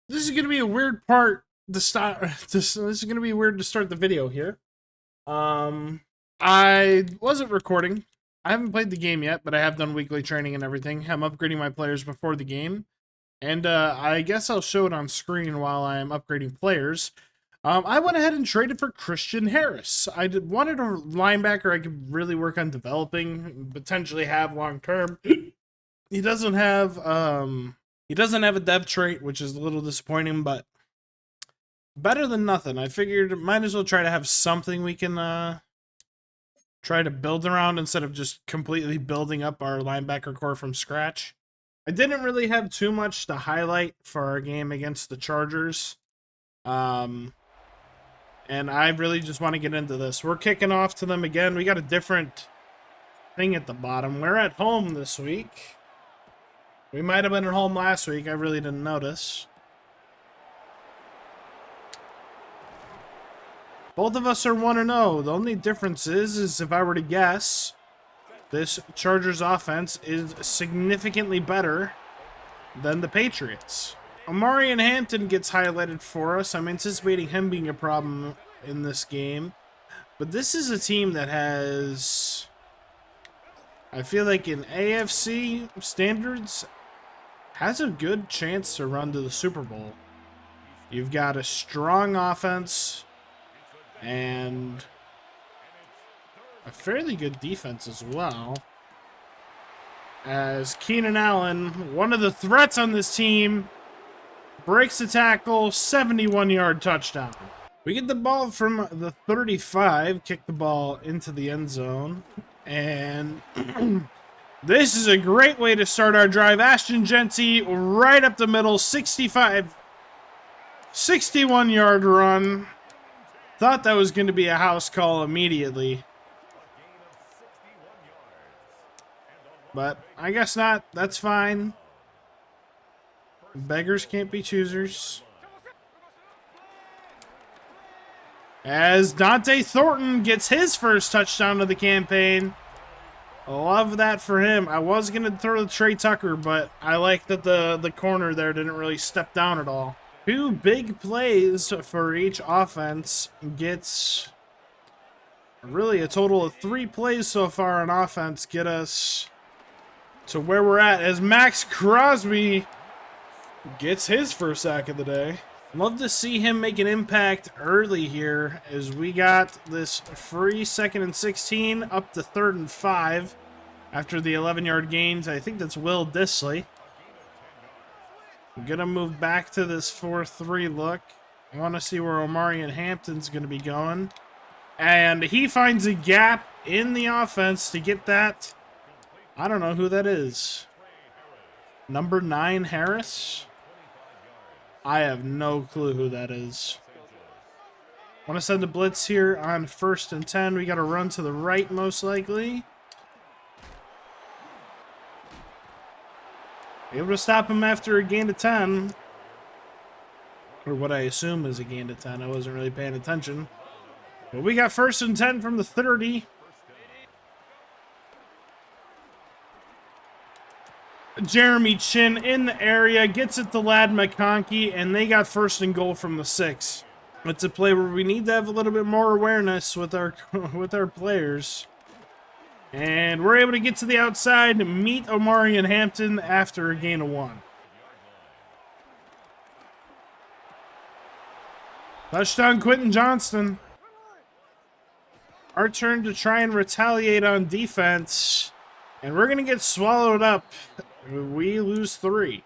This is gonna be a weird part to start. This is gonna be weird to start the video here. I wasn't recording. I haven't played the game yet, but I have done weekly training and everything. I'm upgrading my players before the game, and I guess I'll show it on screen while I'm upgrading players. I went ahead and traded for Christian Harris. Wanted a linebacker I could really work on developing, potentially have long term. He doesn't have a dev trait, which is a little disappointing, but better than nothing. I figured might as well try to have something we can try to build around instead of just completely building up our linebacker core from scratch. I didn't really have too much to highlight for our game against the Chargers. And I really just want to get into this. We're kicking off to them again. We got a different thing at the bottom. We're at home this week. We might have been at home last week. I really didn't notice. Both of us are 1-0. The only difference is if I were to guess, this Chargers offense is significantly better than the Patriots. Omarion Hampton gets highlighted for us. I'm anticipating him being a problem in this game. But this is a team that has, I feel like in AFC standards, has a good chance to run to the Super Bowl. You've got a strong offense and a fairly good defense as well. As Keenan Allen, one of the threats on this team, breaks the tackle, 71-yard touchdown. We get the ball from the 35, kick the ball into the end zone, and this is a great way to start our drive. Ashton Genty right up the middle, 61-yard run. Thought that was going to be a house call immediately. But I guess not. That's fine. Beggars can't be choosers. As Dante Thornton gets his first touchdown of the campaign. Love that for him. I was going to throw to Trey Tucker, but I like that the corner there didn't really step down at all. Two big plays for each offense gets really a total of 3 plays so far on offense get us to where we're at as Max Crosby gets his first sack of the day. Love to see him make an impact early here as we got this free 2nd and 16 up to 3rd and 5 after the 11-yard gains. I think that's Will Disley. I'm going to move back to this 4-3 look. I want to see where Omarion Hampton's going to be going. And he finds a gap in the offense to get that. I don't know who that is. Number 9 Harris? I have no clue who that is. Want to send a blitz here on 1st and 10. We got to run to the right most likely. Able to stop him after a gain of 10. Or what I assume is a gain of 10. I wasn't really paying attention. But we got 1st and 10 from the 30. Jeremy Chin in the area, gets it to Lad McConkey, and they got 1st and goal from the 6. It's a play where we need to have a little bit more awareness with our players. And we're able to get to the outside, meet Omarion Hampton after a gain of 1. Touchdown, Quentin Johnston. Our turn to try and retaliate on defense. And we're going to get swallowed up. We lose 3.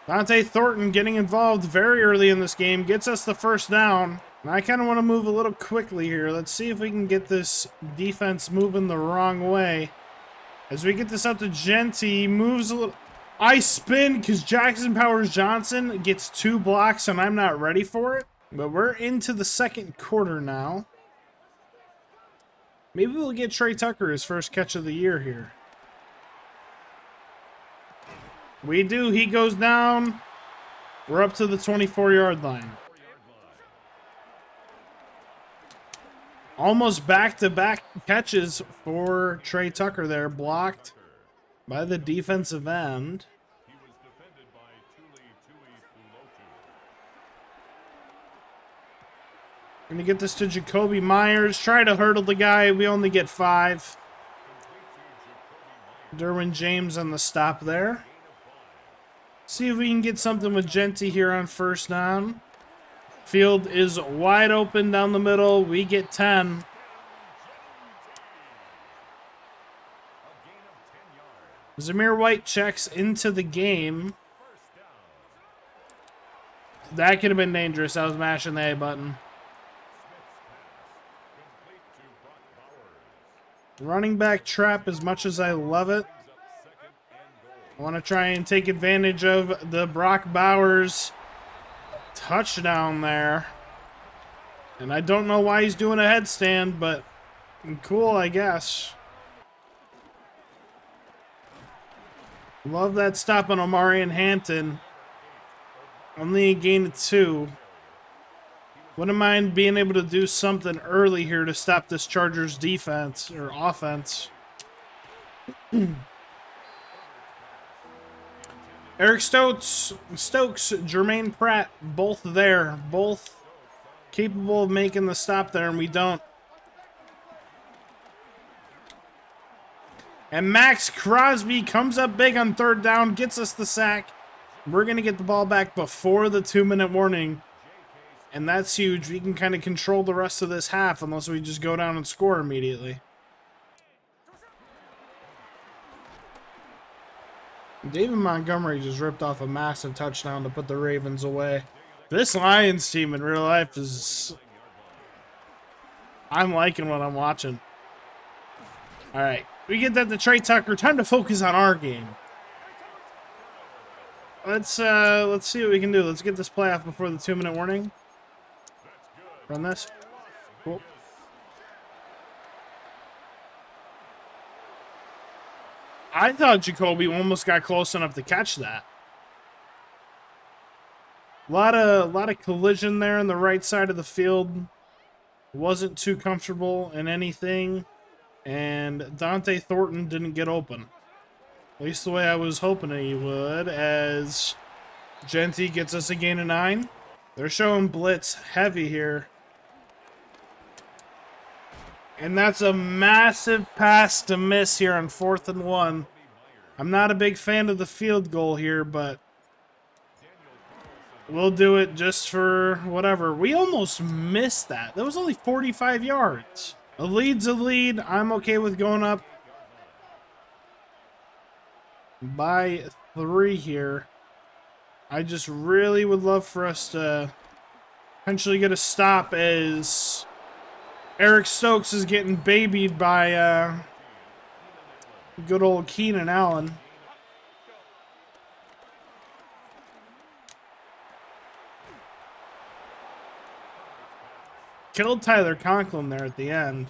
Dante Thornton getting involved very early in this game. Gets us the 1st down. And I kind of want to move a little quickly here. Let's see if we can get this defense moving the wrong way. As we get this up to Genty, moves a little. I spin because Jackson Powers Johnson gets 2 blocks and I'm not ready for it. But we're into the 2nd quarter now. Maybe we'll get Trey Tucker his first catch of the year here. We do. He goes down. We're up to the 24-yard line. Almost back-to-back catches for Trey Tucker there. Blocked by the defensive end. We're going to get this to Jacoby Myers. Try to hurdle the guy. We only get 5. Derwin James on the stop there. See if we can get something with Genty here on first down. Field is wide open down the middle. We get 10. Zamir White checks into the game. That could have been dangerous. I was mashing the A button. Running back trap, as much as I love it. I want to try and take advantage of the Brock Bowers touchdown there. And I don't know why he's doing a headstand, but cool, I guess. Love that stop on Omarion Hampton. Only a gain of 2. Wouldn't mind being able to do something early here to stop this Chargers defense or offense. Eric Stokes, Jermaine Pratt, both there. Both capable of making the stop there, and we don't. And Max Crosby comes up big on third down, gets us the sack. We're going to get the ball back before the 2-minute warning. And that's huge. We can kind of control the rest of this half unless we just go down and score immediately. David Montgomery just ripped off a massive touchdown to put the Ravens away. This Lions team in real life is... I'm liking what I'm watching. All right. We get that to Trey Tucker. Time to focus on our game. Let's see what we can do. Let's get this playoff before the 2-minute warning. Run this. Cool. I thought Jacoby almost got close enough to catch that. A lot of collision there on the right side of the field. Wasn't too comfortable in anything. And Dante Thornton didn't get open. At least the way I was hoping he would, as Genty gets us a gain of 9. They're showing blitz heavy here. And that's a massive pass to miss here on 4th and 1. I'm not a big fan of the field goal here, but we'll do it just for whatever. We almost missed that. That was only 45 yards. A lead's a lead. I'm okay with going up by 3 here. I just really would love for us to potentially get a stop as Eric Stokes is getting babied by good old Keenan Allen. Killed Tyler Conklin there at the end.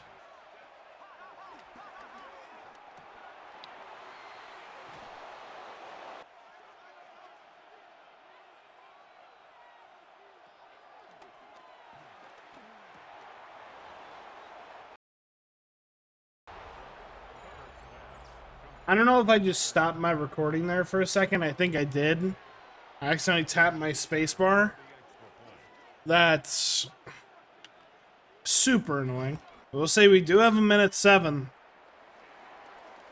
I don't know if I just stopped my recording there for a second. I think I did. I accidentally tapped my spacebar. That's super annoying. We'll say we do have a minute 7.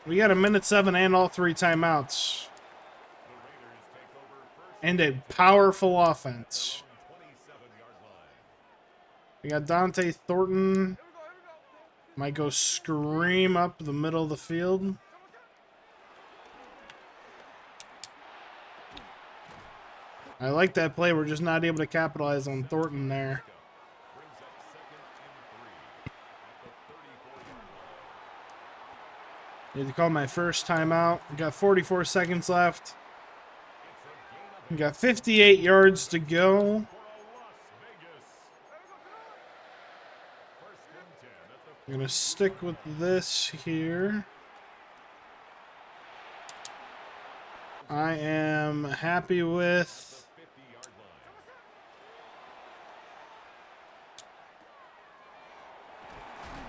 We got a minute 7 and all 3 timeouts. And a powerful offense. We got Dante Thornton. Might go scream up the middle of the field. I like that play. We're just not able to capitalize on Thornton there. Need to call my first timeout. We got 44 seconds left. We got 58 yards to go. I'm going to stick with this here. I am happy with...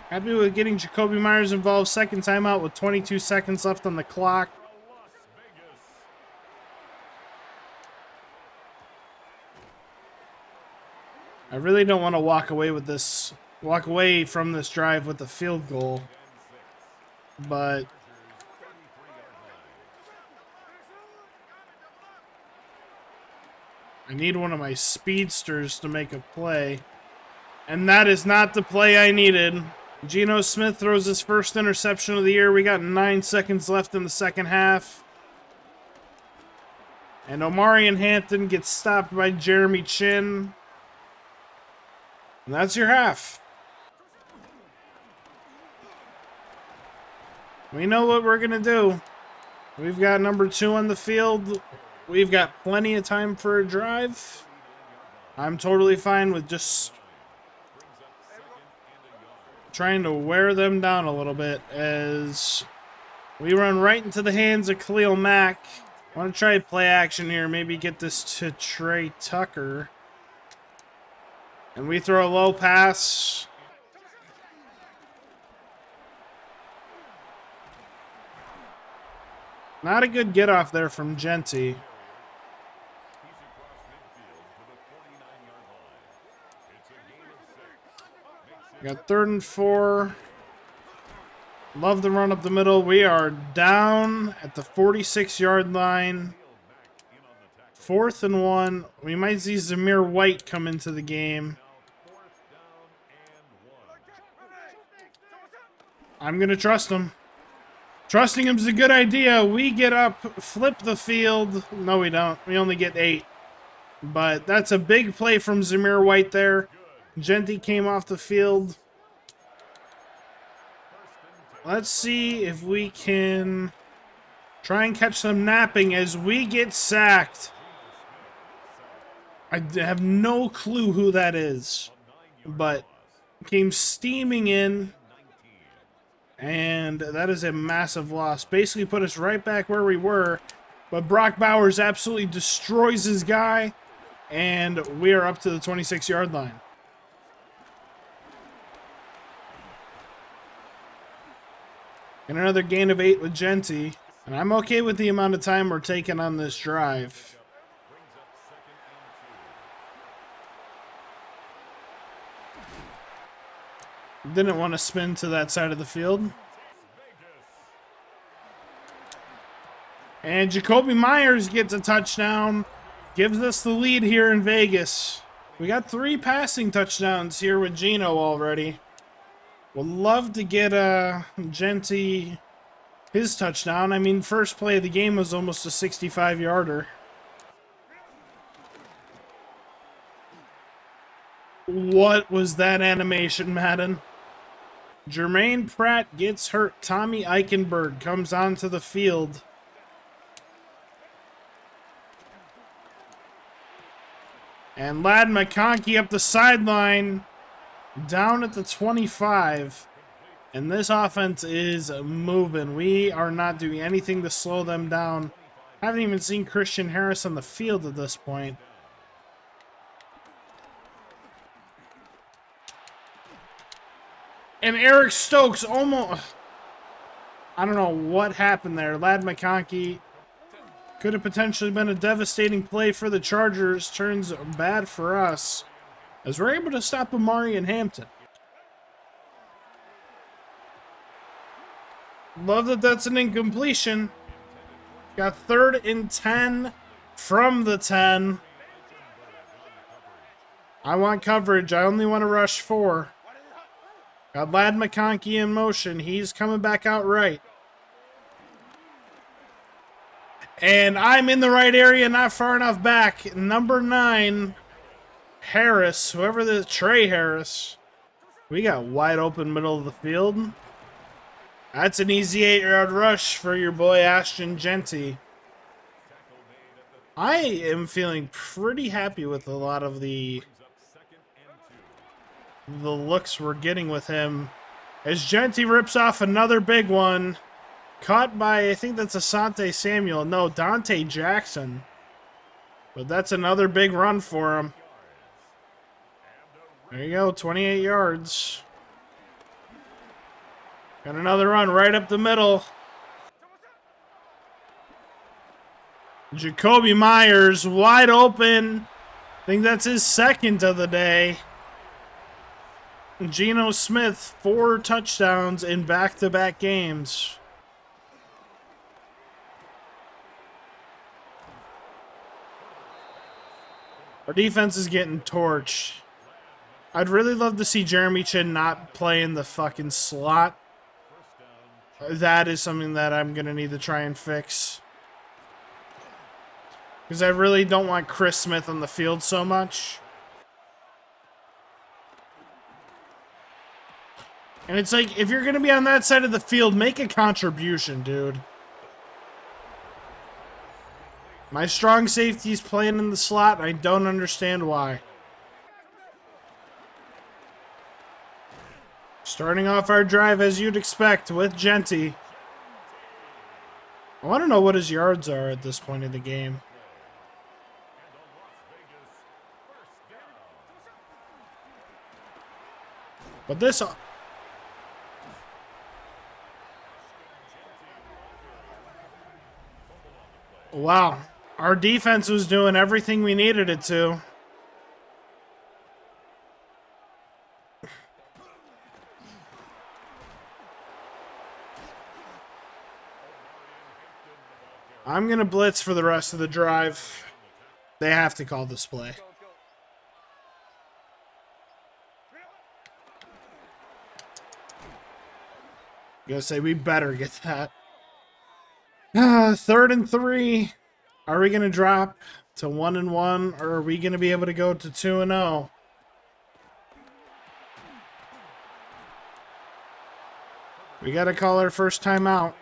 Happy with getting Jacoby Myers involved. Second timeout with 22 seconds left on the clock. I really don't want to walk away from this drive with a field goal. But I need one of my speedsters to make a play. And that is not the play I needed. Geno Smith throws his first interception of the year. We got 9 seconds left in the second half. And Omarion Hampton gets stopped by Jeremy Chin. And that's your half. We know what we're going to do. We've got number 2 on the field. We've got plenty of time for a drive. I'm totally fine with just trying to wear them down a little bit as we run right into the hands of Khalil Mack. I want to try play action here. Maybe get this to Trey Tucker. And we throw a low pass. Not a good get off there from Genty. Got 3rd and 4. Love the run up the middle. We are down at the 46-yard line. 4th and 1. We might see Zamir White come into the game. I'm going to trust him. Trusting him is a good idea. We get up, flip the field. No, we don't. We only get 8. But that's a big play from Zamir White there. Genty came off the field. Let's see if we can try and catch them napping as we get sacked. I have no clue who that is, but came steaming in, and that is a massive loss. Basically put us right back where we were, but Brock Bowers absolutely destroys his guy, and we are up to the 26-yard line. And another gain of 8 with Genty. And I'm okay with the amount of time we're taking on this drive. Didn't want to spin to that side of the field. And Jacoby Myers gets a touchdown. Gives us the lead here in Vegas. We got 3 passing touchdowns here with Geno already. Would love to get Genty his touchdown. I mean, first play of the game was almost a 65-yarder. What was that animation, Madden? Jermaine Pratt gets hurt. Tommy Eichenberg comes onto the field. And Ladd McConkey up the sideline. Down at the 25, and this offense is moving. We are not doing anything to slow them down. Haven't even seen Christian Harris on the field at this point. And Eric Stokes almost... I don't know what happened there. Ladd McConkey could have potentially been a devastating play for the Chargers. Turns bad for us, as we're able to stop Omarion Hampton. Love that that's an incompletion. Got 3rd and 10 from the 10. I want coverage. I only want to rush 4. Got Ladd McConkey in motion. He's coming back out right. And I'm in the right area, not far enough back. Number 9... Harris, whoever the Trey Harris. We got wide open middle of the field. That's an easy 8-yard rush for your boy Ashton Genty. I am feeling pretty happy with a lot of the looks we're getting with him. As Genty rips off another big one. Caught by, I think that's Asante Samuel. No, Dante Jackson. But that's another big run for him. There you go, 28 yards. Got another run right up the middle. Jacoby Myers wide open. I think that's his second of the day. Geno Smith, 4 touchdowns in back-to-back games. Our defense is getting torched. I'd really love to see Jeremy Chin not play in the fucking slot. That is something that I'm going to need to try and fix. Because I really don't want Chris Smith on the field so much. And it's like, if you're going to be on that side of the field, make a contribution, dude. My strong safety's playing in the slot, and I don't understand why. Starting off our drive as you'd expect with Genty. I want to know what his yards are at this point in the game. But this... Wow. Our defense was doing everything we needed it to. I'm going to blitz for the rest of the drive. They have to call this play. Gotta say, we better get that. 3rd and 3. Are we going to drop to 1-1, or are we going to be able to go to 2-0? We got to call our first timeout.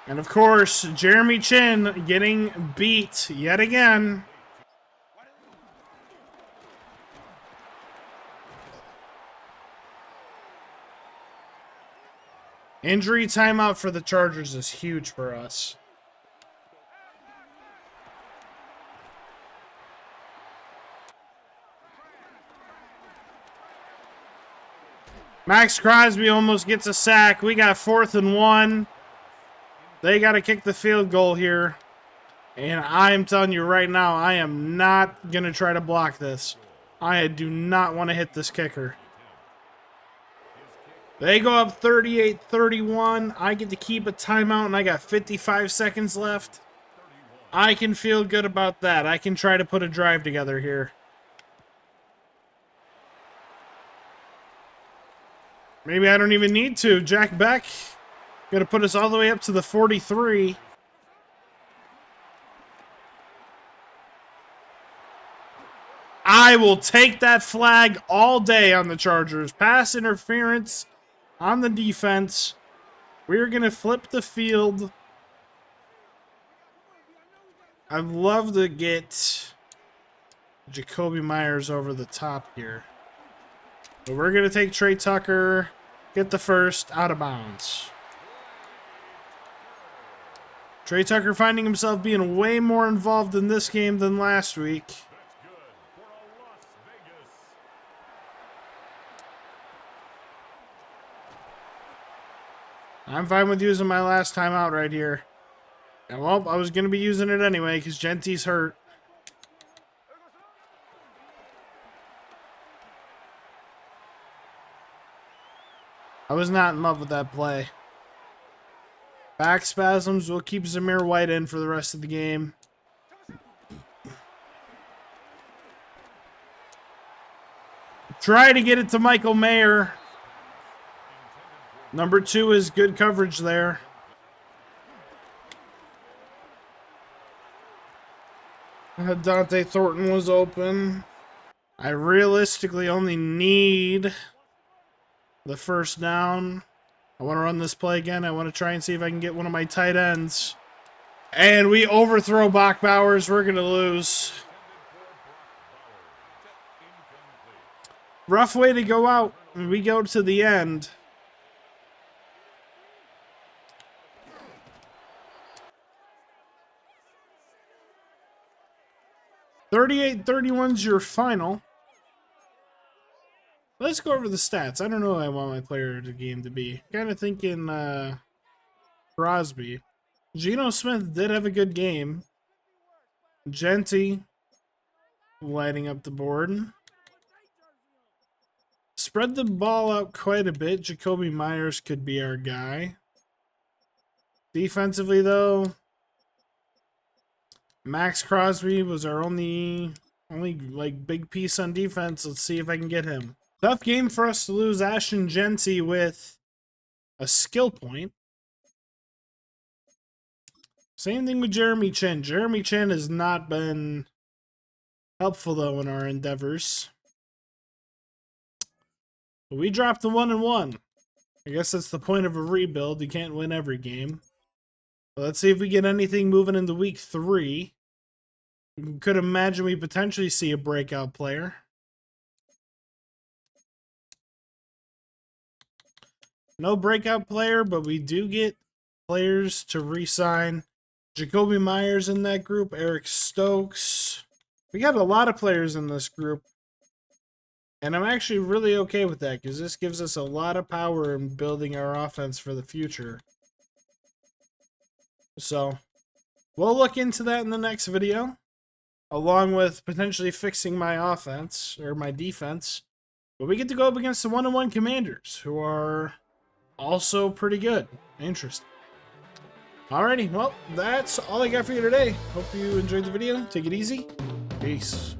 And of course, Jeremy Chin getting beat yet again. Injury timeout for the Chargers is huge for us. Max Crosby almost gets a sack. We got 4th and 1. They got to kick the field goal here. And I am telling you right now, I am not going to try to block this. I do not want to hit this kicker. They go up 38-31. I get to keep a timeout, and I got 55 seconds left. I can feel good about that. I can try to put a drive together here. Maybe I don't even need to. Jack Beck going to put us all the way up to the 43. I will take that flag all day on the Chargers. Pass interference on the defense. We're going to flip the field. I'd love to get Jacoby Myers over the top here. But we're going to take Trey Tucker, get the first, out of bounds. Trey Tucker finding himself being way more involved in this game than last week. I'm fine with using my last timeout right here. And well, I was going to be using it anyway because Genty's hurt. I was not in love with that play. Back spasms will keep Zamir White in for the rest of the game. Try to get it to Michael Mayer. Number 2 is good coverage there. Dante Thornton was open. I realistically only need the first down. I want to run this play again. I want to try and see if I can get one of my tight ends. And we overthrow Bach Bowers. We're going to lose. Rough way to go out. We go to the end. "38-31's your final. Let's go over the stats. I don't know what I want my player of the game to be. Kind of thinking Crosby. Geno Smith did have a good game. Genty lighting up the board. Spread the ball out quite a bit. Jacoby Myers could be our guy. Defensively, though, Max Crosby was our only like big piece on defense. Let's see if I can get him. Tough game for us to lose Ashton Genty with a skill point. Same thing with Jeremy Chin. Jeremy Chin has not been helpful, though, in our endeavors. But we dropped the 1-1. I guess that's the point of a rebuild. You can't win every game. But let's see if we get anything moving into week 3. We could imagine we potentially see a breakout player. No breakout player, but we do get players to re-sign. Jacoby Myers in that group, Eric Stokes. We got a lot of players in this group. And I'm actually really okay with that because this gives us a lot of power in building our offense for the future. So, we'll look into that in the next video, along with potentially fixing my offense, or my defense. But we get to go up against the 1-1 Commanders, who are also pretty good. Interesting. Alrighty, well, that's all I got for you today. Hope you enjoyed the video. Take it easy. Peace.